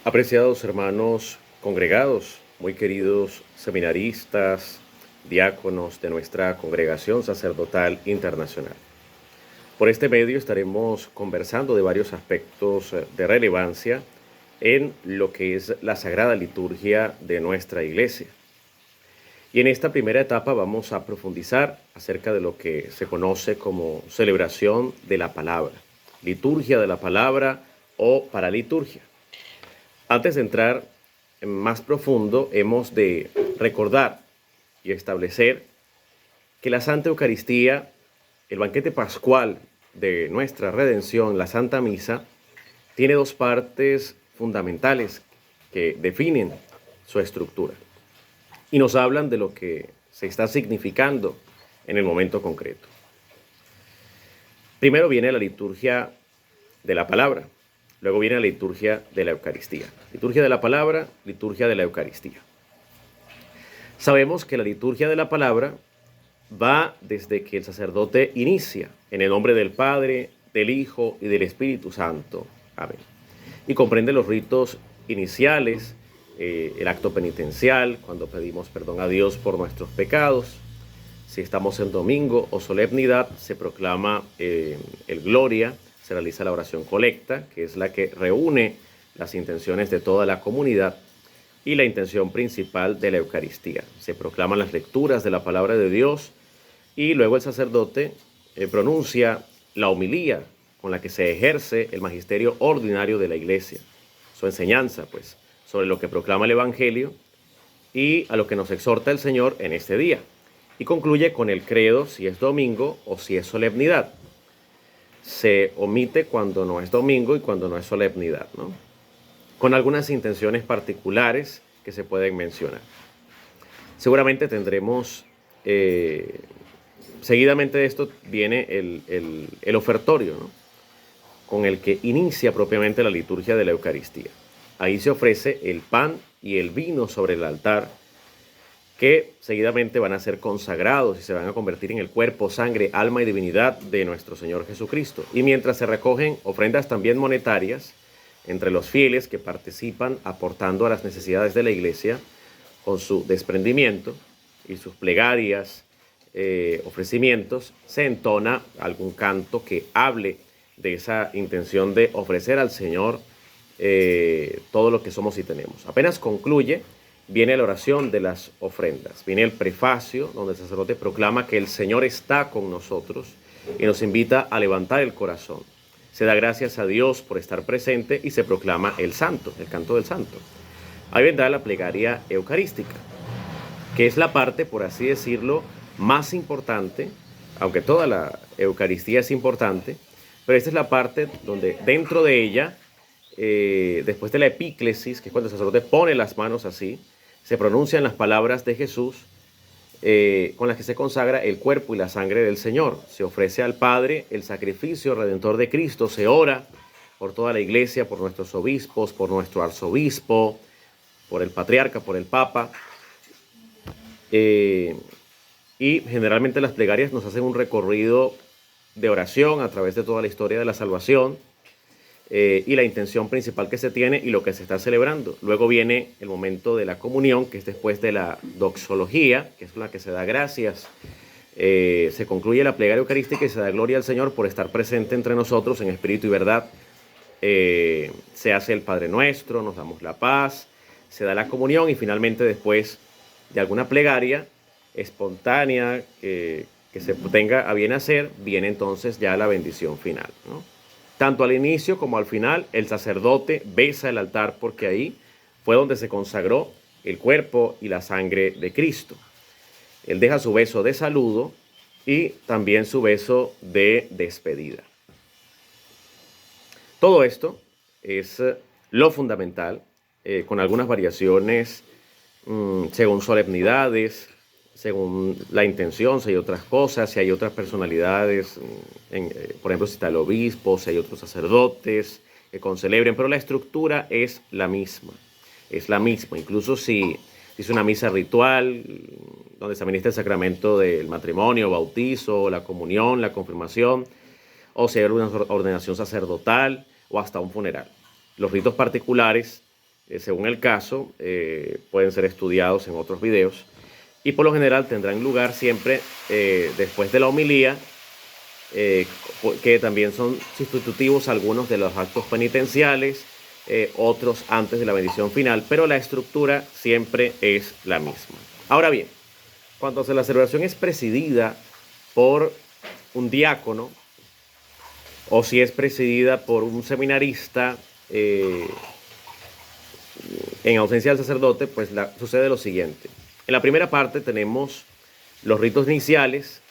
Apreciados hermanos congregados, muy queridos seminaristas, diáconos de nuestra Congregación Sacerdotal Internacional. Por este medio estaremos conversando de varios aspectos de relevancia en lo que es la Sagrada Liturgia de nuestra Iglesia. Y en esta primera etapa vamos a profundizar acerca de lo que se conoce como celebración de la palabra, liturgia de la palabra o paraliturgia. Antes de entrar en más profundo, hemos de recordar y establecer que la Santa Eucaristía, el banquete pascual de nuestra redención, la Santa Misa, tiene dos partes fundamentales que definen su estructura y nos hablan de lo que se está significando en el momento concreto. Primero viene la liturgia de la palabra. Luego viene la liturgia de la Eucaristía. Liturgia de la palabra, liturgia de la Eucaristía. Sabemos que la liturgia de la palabra va desde que el sacerdote inicia, en el nombre del Padre, del Hijo y del Espíritu Santo. Amén. Y comprende los ritos iniciales, el acto penitencial, cuando pedimos perdón a Dios por nuestros pecados. Si estamos en domingo o solemnidad, se proclama el Gloria. Se realiza la oración colecta, que es la que reúne las intenciones de toda la comunidad, y la intención principal de la Eucaristía. Se proclaman las lecturas de la palabra de Dios y luego el sacerdote pronuncia la homilía con la que se ejerce el magisterio ordinario de la Iglesia, su enseñanza, pues, sobre lo que proclama el Evangelio y a lo que nos exhorta el Señor en este día. Y concluye con el credo, si es domingo o si es solemnidad. Se omite cuando no es domingo y cuando no es solemnidad, ¿no? Con algunas intenciones particulares que se pueden mencionar. Seguramente tendremos, seguidamente de esto viene el ofertorio, ¿no? Con el que inicia propiamente la liturgia de la Eucaristía. Ahí se ofrece el pan y el vino sobre el altar, que seguidamente van a ser consagrados y se van a convertir en el cuerpo, sangre, alma y divinidad de nuestro Señor Jesucristo. Y mientras se recogen ofrendas también monetarias entre los fieles que participan aportando a las necesidades de la Iglesia con su desprendimiento y sus plegarias, ofrecimientos, se entona algún canto que hable de esa intención de ofrecer al Señor todo lo que somos y tenemos. Apenas concluye, viene la oración de las ofrendas, viene el prefacio donde el sacerdote proclama que el Señor está con nosotros y nos invita a levantar el corazón. Se da gracias a Dios por estar presente y se proclama el santo, el canto del santo. Ahí vendrá la plegaria eucarística, que es la parte, por así decirlo, más importante, aunque toda la Eucaristía es importante, pero esta es la parte donde dentro de ella, después de la epíclesis, que es cuando el sacerdote pone las manos así, se pronuncian las palabras de Jesús con las que se consagra el cuerpo y la sangre del Señor. Se ofrece al Padre el sacrificio redentor de Cristo, se ora por toda la Iglesia, por nuestros obispos, por nuestro arzobispo, por el patriarca, por el Papa. Y generalmente las plegarias nos hacen un recorrido de oración a través de toda la historia de la salvación, y la intención principal que se tiene y lo que se está celebrando. Luego viene el momento de la comunión, que es después de la doxología, que es la que se da gracias. Se concluye la plegaria eucarística y se da gloria al Señor por estar presente entre nosotros en espíritu y verdad. Se hace el Padre Nuestro, nos damos la paz, se da la comunión y finalmente, después de alguna plegaria espontánea que se tenga a bien hacer, viene entonces ya la bendición final, ¿no? Tanto al inicio como al final, el sacerdote besa el altar porque ahí fue donde se consagró el cuerpo y la sangre de Cristo. Él deja su beso de saludo y también su beso de despedida. Todo esto es lo fundamental, con algunas variaciones según solemnidades, según la intención, si hay otras cosas, si hay otras personalidades, por ejemplo, si está el obispo, si hay otros sacerdotes que concelebren, pero la estructura es la misma, incluso si es una misa ritual, donde se administra el sacramento del matrimonio, bautizo, la comunión, la confirmación, o si hay una ordenación sacerdotal, o hasta un funeral. Los ritos particulares según el caso, pueden ser estudiados en otros videos y por lo general tendrán lugar siempre después de la homilía, que también son sustitutivos algunos de los actos penitenciales, otros antes de la bendición final, pero la estructura siempre es la misma. Ahora bien, cuando la celebración es presidida por un diácono o si es presidida por un seminarista, en ausencia del sacerdote, pues sucede lo siguiente. En la primera parte tenemos los ritos iniciales,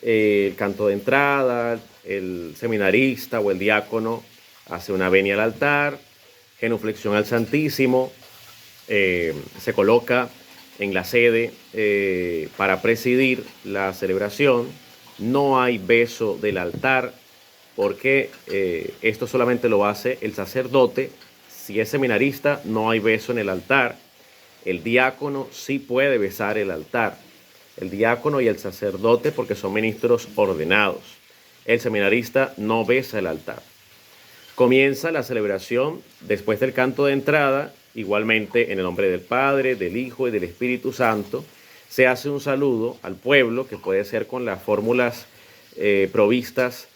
el canto de entrada, el seminarista o el diácono hace una venia al altar, genuflexión al Santísimo, se coloca en la sede para presidir la celebración. No hay beso del altar porque esto solamente lo hace el sacerdote. Si es seminarista, no hay beso en el altar. El diácono sí puede besar el altar. El diácono y el sacerdote porque son ministros ordenados. El seminarista no besa el altar. Comienza la celebración después del canto de entrada, igualmente en el nombre del Padre, del Hijo y del Espíritu Santo. Se hace un saludo al pueblo que puede ser con las fórmulas provistas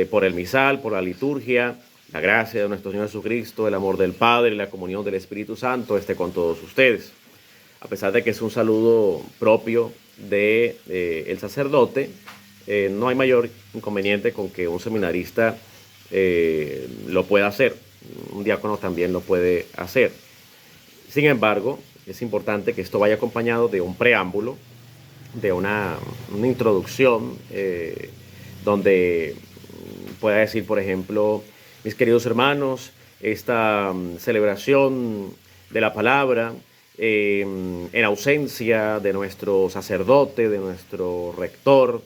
por el misal, por la liturgia. La gracia de nuestro Señor Jesucristo, el amor del Padre y la comunión del Espíritu Santo esté con todos ustedes. A pesar de que es un saludo propio del sacerdote, no hay mayor inconveniente con que un seminarista lo pueda hacer. Un diácono también lo puede hacer. Sin embargo, es importante que esto vaya acompañado de un preámbulo, de una introducción, donde pueda decir, por ejemplo: mis queridos hermanos, esta celebración de la palabra, en ausencia de nuestro sacerdote, de nuestro rector,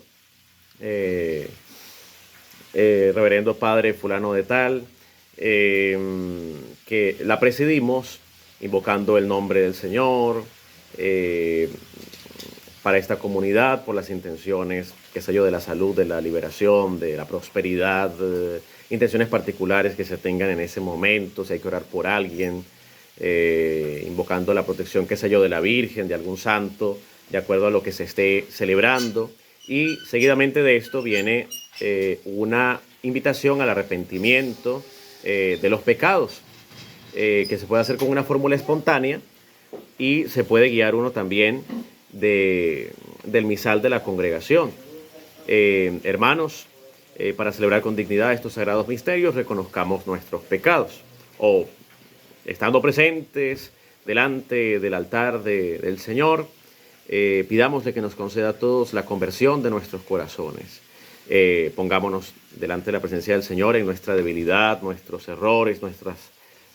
reverendo padre fulano de tal, que la presidimos invocando el nombre del Señor, para esta comunidad, por las intenciones, qué sé yo, de la salud, de la liberación, de la prosperidad, intenciones particulares que se tengan en ese momento, si hay que orar por alguien, invocando la protección, qué sé yo, de la Virgen, de algún santo, de acuerdo a lo que se esté celebrando. Y seguidamente de esto viene una invitación al arrepentimiento de los pecados, que se puede hacer con una fórmula espontánea y se puede guiar uno también del misal de la congregación. Hermanos, para celebrar con dignidad estos sagrados misterios, reconozcamos nuestros pecados. O, estando presentes delante del altar del Señor, pidámosle que nos conceda a todos la conversión de nuestros corazones. Pongámonos delante de la presencia del Señor en nuestra debilidad, nuestros errores,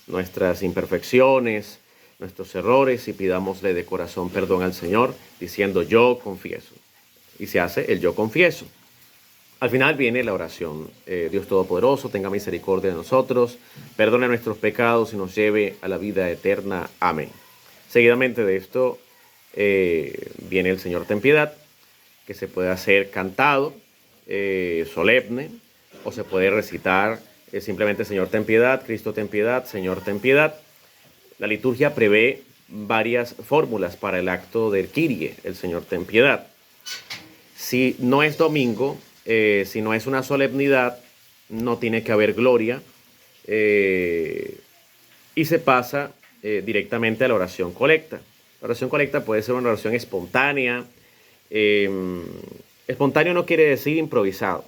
nuestras imperfecciones, nuestros errores, y pidámosle de corazón perdón al Señor, diciendo: yo confieso. Y se hace el yo confieso. Al final viene la oración: Dios Todopoderoso, tenga misericordia de nosotros, perdone nuestros pecados y nos lleve a la vida eterna. Amén. Seguidamente de esto viene el Señor ten piedad, que se puede hacer cantado, solemne, o se puede recitar simplemente: Señor ten piedad, Cristo ten piedad, Señor ten piedad. La liturgia prevé varias fórmulas para el acto del Kyrie, el Señor ten piedad. Si no es domingo, si no es una solemnidad, no tiene que haber gloria, y se pasa directamente a la oración colecta. La oración colecta puede ser una oración espontánea. Espontáneo no quiere decir improvisado.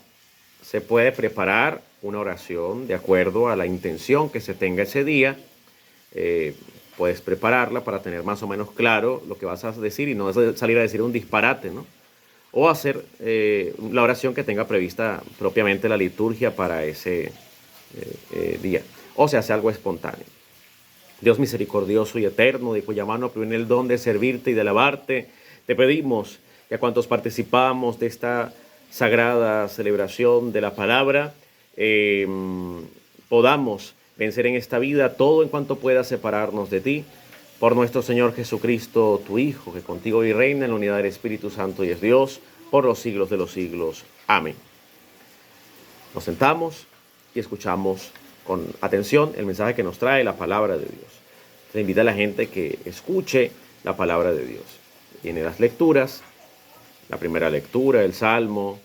Se puede preparar una oración de acuerdo a la intención que se tenga ese día. Puedes prepararla para tener más o menos claro lo que vas a decir y no salir a decir un disparate, ¿no? O hacer la oración que tenga prevista propiamente la liturgia para ese día. O se hace algo espontáneo. Dios misericordioso y eterno, de cuya mano proviene el don de servirte y de alabarte, te pedimos que a cuantos participamos de esta sagrada celebración de la palabra, podamos vencer en esta vida todo en cuanto pueda separarnos de ti, por nuestro Señor Jesucristo, tu Hijo, que contigo y reina en la unidad del Espíritu Santo y es Dios, por los siglos de los siglos. Amén. Nos sentamos y escuchamos con atención el mensaje que nos trae la palabra de Dios. le invita a la gente que escuche la palabra de Dios. Tiene las lecturas, la primera lectura, el Salmo,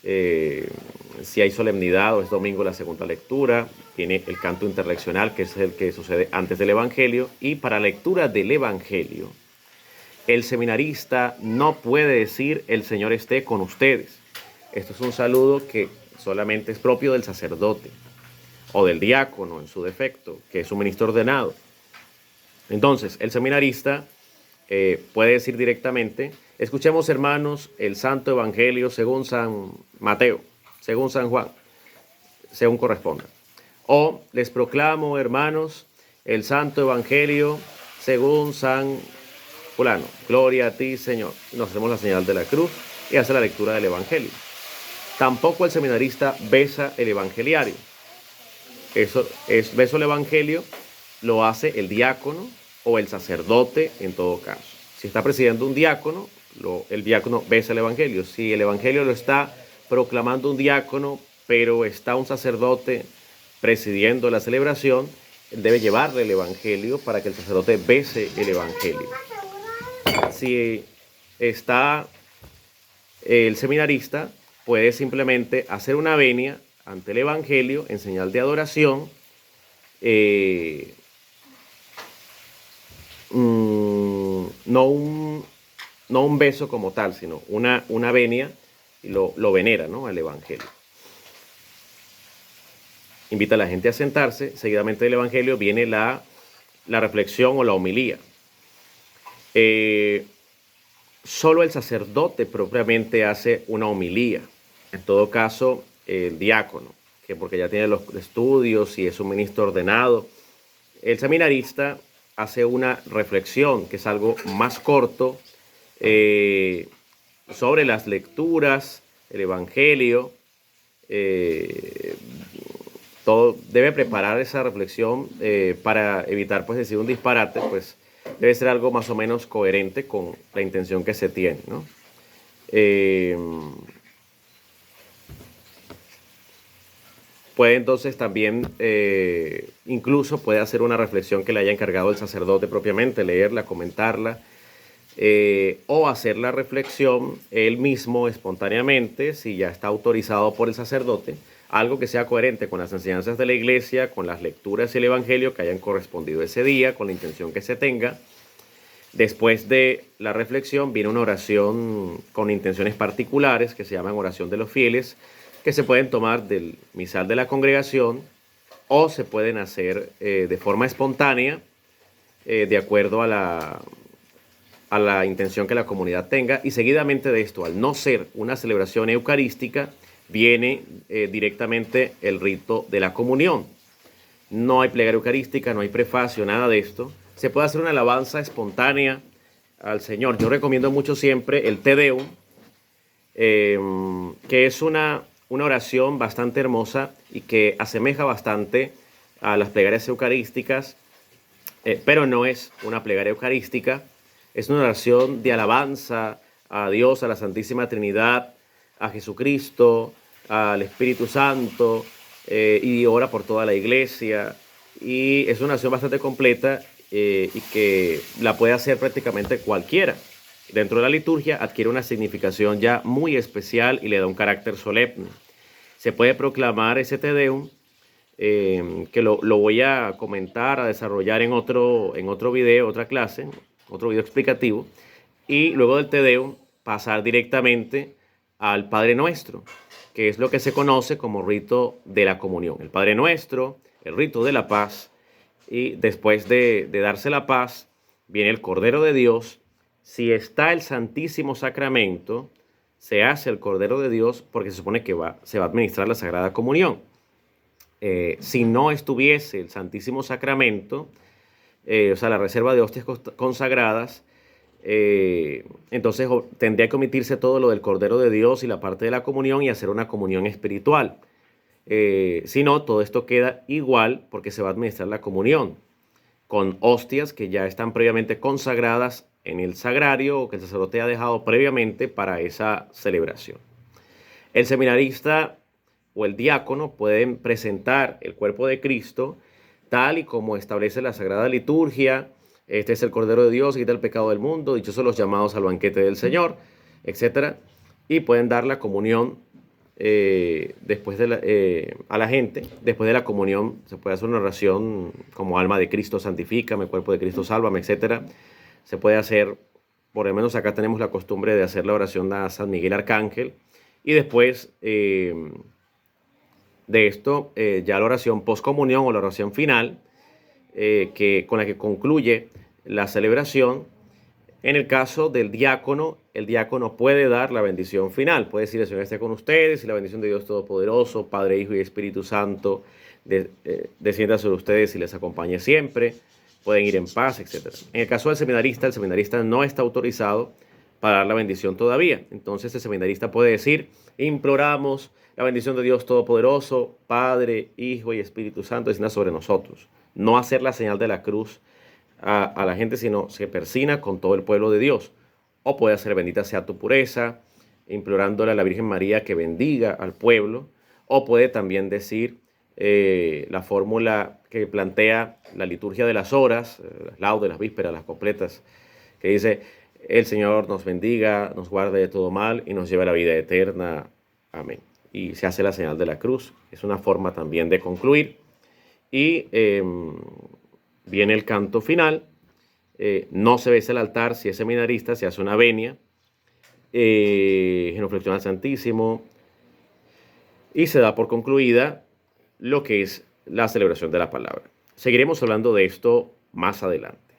si hay solemnidad o es domingo la segunda lectura, tiene el canto interleccional, que es el que sucede antes del Evangelio, y para lectura del Evangelio, el seminarista no puede decir el Señor esté con ustedes. Esto es un saludo que solamente es propio del sacerdote o del diácono en su defecto, que es un ministro ordenado. Entonces, el seminarista puede decir directamente: escuchemos, hermanos, el Santo Evangelio según San Mateo, según San Juan, según corresponda. O les proclamo, hermanos, el Santo Evangelio según San fulano. Gloria a ti, Señor. Nos hacemos la señal de la cruz y hace la lectura del Evangelio. Tampoco el seminarista besa el evangeliario. Eso es beso el Evangelio, lo hace el diácono o el sacerdote en todo caso. Si está presidiendo un diácono, el diácono besa el Evangelio. Si el Evangelio lo está proclamando un diácono, pero está un sacerdote presidiendo la celebración, él debe llevarle el Evangelio para que el sacerdote bese el Evangelio. Si está el seminarista, puede simplemente hacer una venia ante el Evangelio en señal de adoración, no un beso como tal, sino una venia, y lo venera, ¿no?, al Evangelio. Invita a la gente a sentarse. Seguidamente del Evangelio viene la reflexión o la homilía. Solo el sacerdote propiamente hace una homilía. En todo caso, el diácono, que porque ya tiene los estudios y es un ministro ordenado. El seminarista hace una reflexión, que es algo más corto, sobre las lecturas, el Evangelio. Todo debe preparar esa reflexión para evitar, pues, decir un disparate. Pues debe ser algo más o menos coherente con la intención que se tiene, ¿no? Puede entonces también, incluso puede hacer una reflexión que le haya encargado el sacerdote propiamente, leerla, comentarla, o hacer la reflexión él mismo espontáneamente, si ya está autorizado por el sacerdote, algo que sea coherente con las enseñanzas de la iglesia, con las lecturas y el Evangelio que hayan correspondido ese día, con la intención que se tenga. Después de la reflexión viene una oración con intenciones particulares, que se llaman oración de los fieles, que se pueden tomar del misal de la congregación o se pueden hacer de forma espontánea, de acuerdo a la intención que la comunidad tenga. Y seguidamente de esto, al no ser una celebración eucarística, viene directamente el rito de la comunión. No hay plegaria eucarística, no hay prefacio, nada de esto. Se puede hacer una alabanza espontánea al Señor. Yo recomiendo mucho siempre el Te Deum, que es una oración bastante hermosa y que asemeja bastante a las plegarias eucarísticas, pero no es una plegaria eucarística. Es una oración de alabanza a Dios, a la Santísima Trinidad, a Jesucristo, al Espíritu Santo, y ora por toda la iglesia. Y es una oración bastante completa, y que la puede hacer prácticamente cualquiera. Dentro de la liturgia adquiere una significación ya muy especial y le da un carácter solemne. Se puede proclamar ese Te Deum, que lo voy a comentar, a desarrollar en otro video, otra clase, otro video explicativo. Y luego del Te Deum pasar directamente al Padre Nuestro, que es lo que se conoce como rito de la comunión. El Padre Nuestro, el rito de la paz. Y después de darse la paz, viene el Cordero de Dios. Si está el Santísimo Sacramento, se hace el Cordero de Dios porque se supone que se va a administrar la Sagrada Comunión. Si no estuviese el Santísimo Sacramento, o sea, la reserva de hostias consagradas, entonces tendría que omitirse todo lo del Cordero de Dios y la parte de la comunión y hacer una comunión espiritual. Si no, todo esto queda igual porque se va a administrar la comunión con hostias que ya están previamente consagradas en el sagrario o que el sacerdote ha dejado previamente para esa celebración. El seminarista o el diácono pueden presentar el cuerpo de Cristo tal y como establece la Sagrada Liturgia. Este es el Cordero de Dios que quita el pecado del mundo, dichosos los llamados al banquete del Señor, etcétera. Y pueden dar la comunión después de a la gente. Después de la comunión se puede hacer una oración como alma de Cristo santifícame, cuerpo de Cristo sálvame, etcétera. Se puede hacer, por lo menos acá tenemos la costumbre de hacer la oración a San Miguel Arcángel. Y después de esto, ya la oración postcomunión o la oración final, con la que concluye la celebración. En el caso del diácono, el diácono puede dar la bendición final. Puede decir: el Señor esté con ustedes y la bendición de Dios Todopoderoso, Padre, Hijo y Espíritu Santo, descienda sobre ustedes y les acompañe siempre. Pueden ir en paz, etc. En el caso del seminarista, el seminarista no está autorizado para dar la bendición todavía. Entonces el seminarista puede decir: imploramos la bendición de Dios Todopoderoso, Padre, Hijo y Espíritu Santo, descienda sobre nosotros. No hacer la señal de la cruz a la gente, sino se persina con todo el pueblo de Dios. O puede hacer: bendita sea tu pureza, implorándole a la Virgen María que bendiga al pueblo. O puede también decir la fórmula que plantea la liturgia de las horas, las laudes, las vísperas, las completas, que dice: el Señor nos bendiga, nos guarde de todo mal y nos lleve a la vida eterna. Amén. Y se hace la señal de la cruz. Es una forma también de concluir. Y viene el canto final. No se besa el altar si es seminarista, se hace una venia, genuflexión al Santísimo, y se da por concluida lo que es la celebración de la palabra. Seguiremos hablando de esto más adelante.